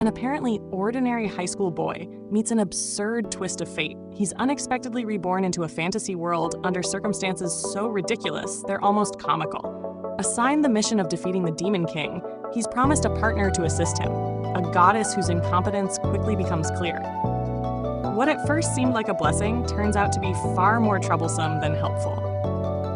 An apparently ordinary high school boy meets an absurd twist of fate. He's unexpectedly reborn into a fantasy world under circumstances so ridiculous they're almost comical. Assigned the mission of defeating the Demon King, he's promised a partner to assist him, a goddess whose incompetence quickly becomes clear. What at first seemed like a blessing turns out to be far more troublesome than helpful.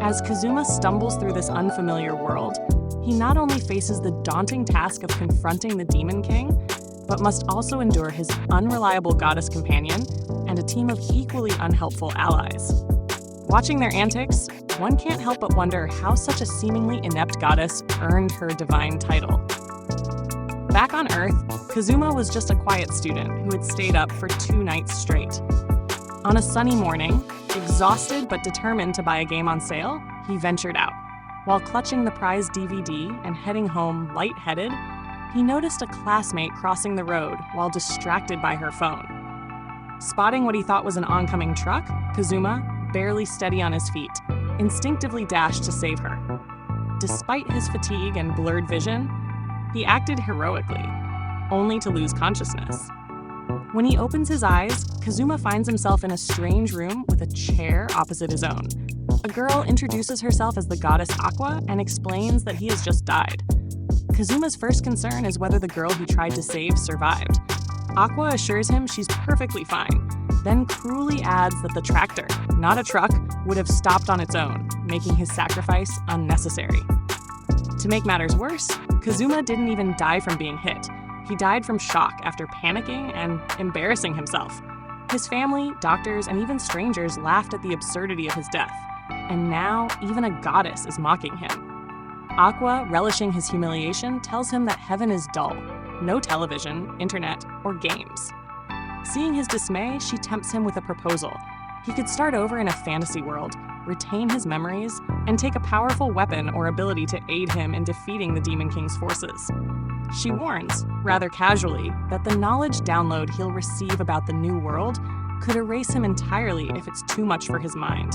As Kazuma stumbles through this unfamiliar world, he not only faces the daunting task of confronting the Demon King, but must also endure his unreliable goddess companion and a team of equally unhelpful allies. Watching their antics, one can't help but wonder how such a seemingly inept goddess earned her divine title. Back on Earth, Kazuma was just a quiet student who had stayed up for 2 nights straight. On a sunny morning, exhausted but determined to buy a game on sale, he ventured out. While clutching the prized DVD and heading home lightheaded, he noticed a classmate crossing the road while distracted by her phone. Spotting what he thought was an oncoming truck, Kazuma, barely steady on his feet, instinctively dashed to save her. Despite his fatigue and blurred vision, he acted heroically, only to lose consciousness. When he opens his eyes, Kazuma finds himself in a strange room with a chair opposite his own. A girl introduces herself as the goddess Aqua and explains that he has just died. Kazuma's first concern is whether the girl he tried to save survived. Aqua assures him she's perfectly fine, then cruelly adds that the tractor, not a truck, would have stopped on its own, making his sacrifice unnecessary. To make matters worse, Kazuma didn't even die from being hit. He died from shock after panicking and embarrassing himself. His family, doctors, and even strangers laughed at the absurdity of his death. And now, even a goddess is mocking him. Aqua, relishing his humiliation, tells him that heaven is dull. No television, internet, or games. Seeing his dismay, she tempts him with a proposal. He could start over in a fantasy world, retain his memories, and take a powerful weapon or ability to aid him in defeating the Demon King's forces. She warns, rather casually, that the knowledge download he'll receive about the new world could erase him entirely if it's too much for his mind.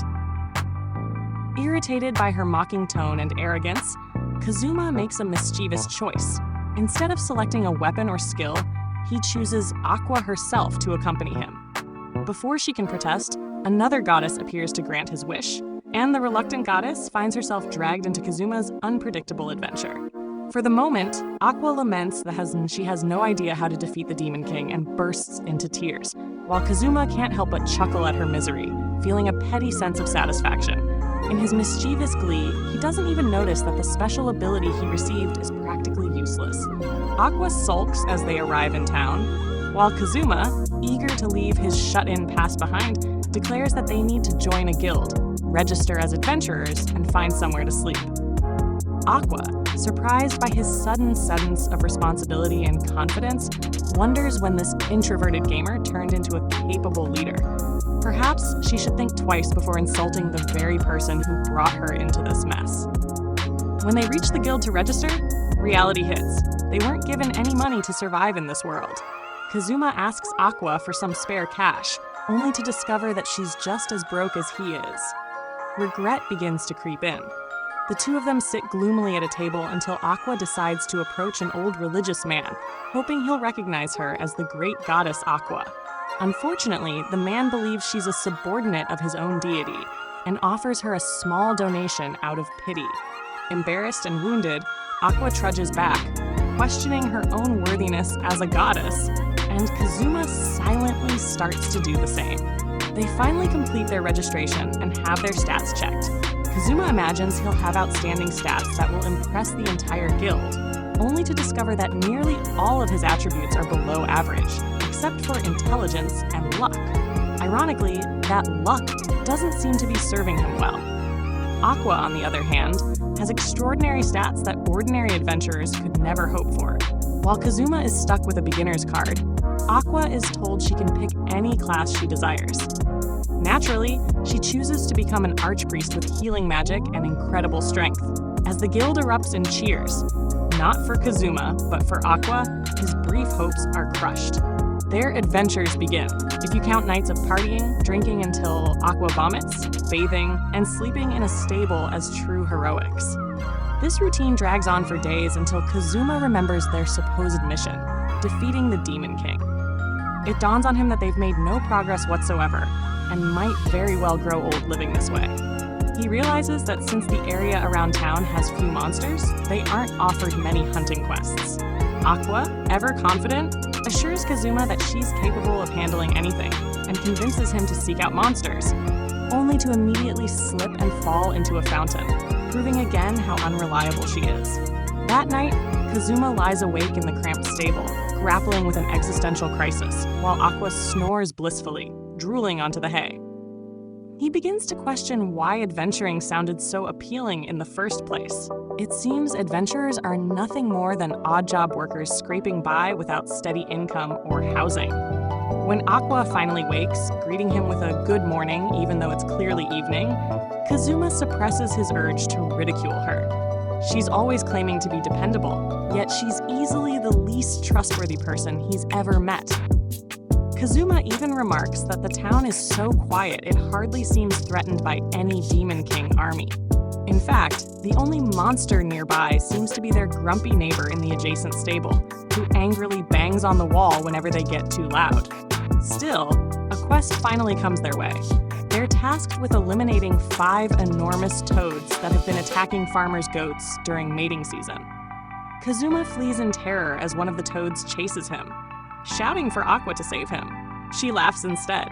Irritated by her mocking tone and arrogance, Kazuma makes a mischievous choice. Instead of selecting a weapon or skill, he chooses Aqua herself to accompany him. Before she can protest, another goddess appears to grant his wish, and the reluctant goddess finds herself dragged into Kazuma's unpredictable adventure. For the moment, Aqua laments that she has no idea how to defeat the Demon King and bursts into tears, while Kazuma can't help but chuckle at her misery, feeling a petty sense of satisfaction. In his mischievous glee, he doesn't even notice that the special ability he received is practically useless. Aqua sulks as they arrive in town, while Kazuma, eager to leave his shut-in past behind, declares that they need to join a guild, register as adventurers, and find somewhere to sleep. Aqua, surprised by his sudden sense of responsibility and confidence, wonders when this introverted gamer turned into a capable leader. Perhaps she should think twice before insulting the very person who brought her into this mess. When they reach the guild to register, reality hits. They weren't given any money to survive in this world. Kazuma asks Aqua for some spare cash, only to discover that she's just as broke as he is. Regret begins to creep in. The two of them sit gloomily at a table until Aqua decides to approach an old religious man, hoping he'll recognize her as the great goddess Aqua. Unfortunately, the man believes she's a subordinate of his own deity and offers her a small donation out of pity. Embarrassed and wounded, Aqua trudges back, questioning her own worthiness as a goddess, and Kazuma silently starts to do the same. They finally complete their registration and have their stats checked. Kazuma imagines he'll have outstanding stats that will impress the entire guild, only to discover that nearly all of his attributes are below average, except for intelligence and luck. Ironically, that luck doesn't seem to be serving him well. Aqua, on the other hand, has extraordinary stats that ordinary adventurers could never hope for. While Kazuma is stuck with a beginner's card, Aqua is told she can pick any class she desires. Naturally, she chooses to become an archpriest with healing magic and incredible strength. As the guild erupts in cheers, not for Kazuma, but for Aqua, his brief hopes are crushed. Their adventures begin, if you count nights of partying, drinking until Aqua vomits, bathing, and sleeping in a stable as true heroics. This routine drags on for days until Kazuma remembers their supposed mission. defeating the Demon King. It dawns on him that they've made no progress whatsoever, and might very well grow old living this way. He realizes that since the area around town has few monsters, they aren't offered many hunting quests. Aqua, ever confident, assures Kazuma that she's capable of handling anything, and convinces him to seek out monsters, only to immediately slip and fall into a fountain, proving again how unreliable she is. That night, Kazuma lies awake in the cramped stable, grappling with an existential crisis, while Aqua snores blissfully, drooling onto the hay. He begins to question why adventuring sounded so appealing in the first place. It seems adventurers are nothing more than odd-job workers scraping by without steady income or housing. When Aqua finally wakes, greeting him with a good morning even though it's clearly evening, Kazuma suppresses his urge to ridicule her. She's always claiming to be dependable, yet she's easily the least trustworthy person he's ever met. Kazuma even remarks that the town is so quiet it hardly seems threatened by any Demon King army. In fact, the only monster nearby seems to be their grumpy neighbor in the adjacent stable, who angrily bangs on the wall whenever they get too loud. Still, a quest finally comes their way. They're tasked with eliminating 5 enormous toads that have been attacking farmers' goats during mating season. Kazuma flees in terror as one of the toads chases him, shouting for Aqua to save him. She laughs instead,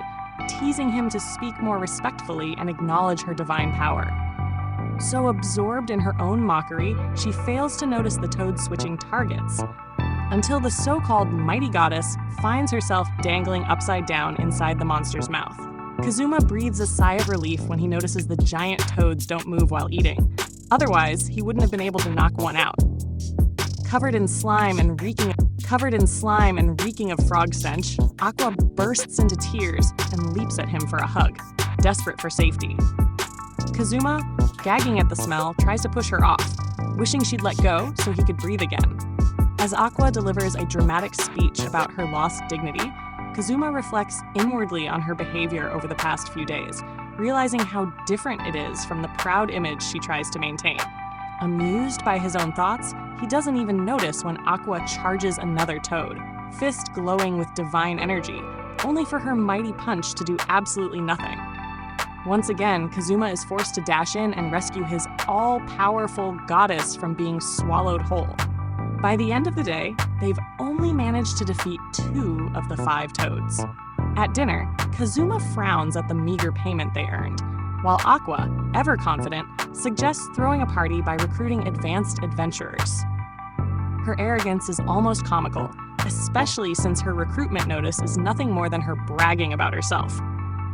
teasing him to speak more respectfully and acknowledge her divine power. So absorbed in her own mockery, she fails to notice the toad switching targets, until the so-called mighty goddess finds herself dangling upside down inside the monster's mouth. Kazuma breathes a sigh of relief when he notices the giant toads don't move while eating. Otherwise, he wouldn't have been able to knock one out. Covered in slime and reeking of frog stench, Aqua bursts into tears and leaps at him for a hug, desperate for safety. Kazuma, gagging at the smell, tries to push her off, wishing she'd let go so he could breathe again. As Aqua delivers a dramatic speech about her lost dignity, Kazuma reflects inwardly on her behavior over the past few days, realizing how different it is from the proud image she tries to maintain. Amused by his own thoughts, he doesn't even notice when Aqua charges another toad, fist glowing with divine energy, only for her mighty punch to do absolutely nothing. Once again, Kazuma is forced to dash in and rescue his all-powerful goddess from being swallowed whole. By the end of the day, they've only managed to defeat 2 of the 5 toads. At dinner, Kazuma frowns at the meager payment they earned, while Aqua, ever confident, suggests throwing a party by recruiting advanced adventurers. Her arrogance is almost comical, especially since her recruitment notice is nothing more than her bragging about herself.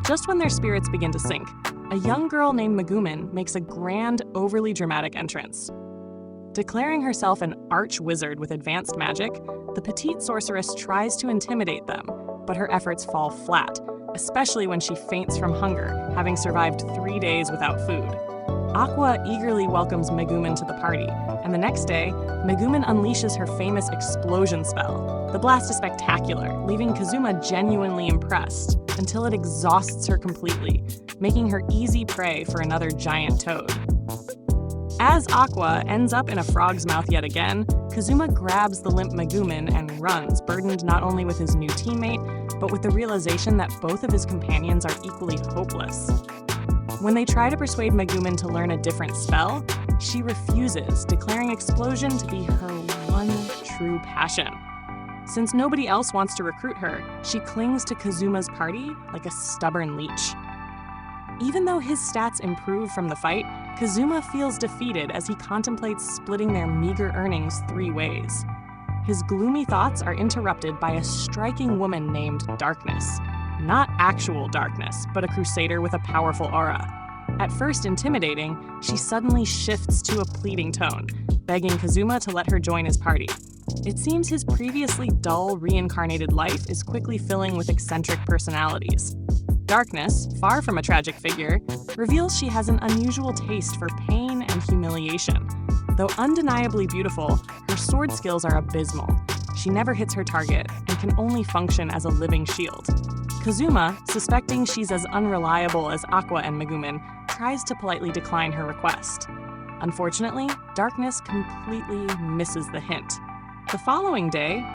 Just when their spirits begin to sink, a young girl named Megumin makes a grand, overly dramatic entrance. Declaring herself an arch-wizard with advanced magic, the petite sorceress tries to intimidate them, but her efforts fall flat, especially when she faints from hunger, having survived 3 days without food. Aqua eagerly welcomes Megumin to the party, and the next day, Megumin unleashes her famous explosion spell. The blast is spectacular, leaving Kazuma genuinely impressed, until it exhausts her completely, making her easy prey for another giant toad. As Aqua ends up in a frog's mouth yet again, Kazuma grabs the limp Megumin and runs, burdened not only with his new teammate, but with the realization that both of his companions are equally hopeless. When they try to persuade Megumin to learn a different spell, she refuses, declaring explosion to be her one true passion. Since nobody else wants to recruit her, she clings to Kazuma's party like a stubborn leech. Even though his stats improve from the fight, Kazuma feels defeated as he contemplates splitting their meager earnings 3 ways. His gloomy thoughts are interrupted by a striking woman named Darkness. Not actual darkness, but a crusader with a powerful aura. At first intimidating, she suddenly shifts to a pleading tone, begging Kazuma to let her join his party. It seems his previously dull, reincarnated life is quickly filling with eccentric personalities. Darkness, far from a tragic figure, reveals she has an unusual taste for pain and humiliation. Though undeniably beautiful, her sword skills are abysmal. She never hits her target and can only function as a living shield. Kazuma, suspecting she's as unreliable as Aqua and Megumin, tries to politely decline her request. Unfortunately, Darkness completely misses the hint. The following day,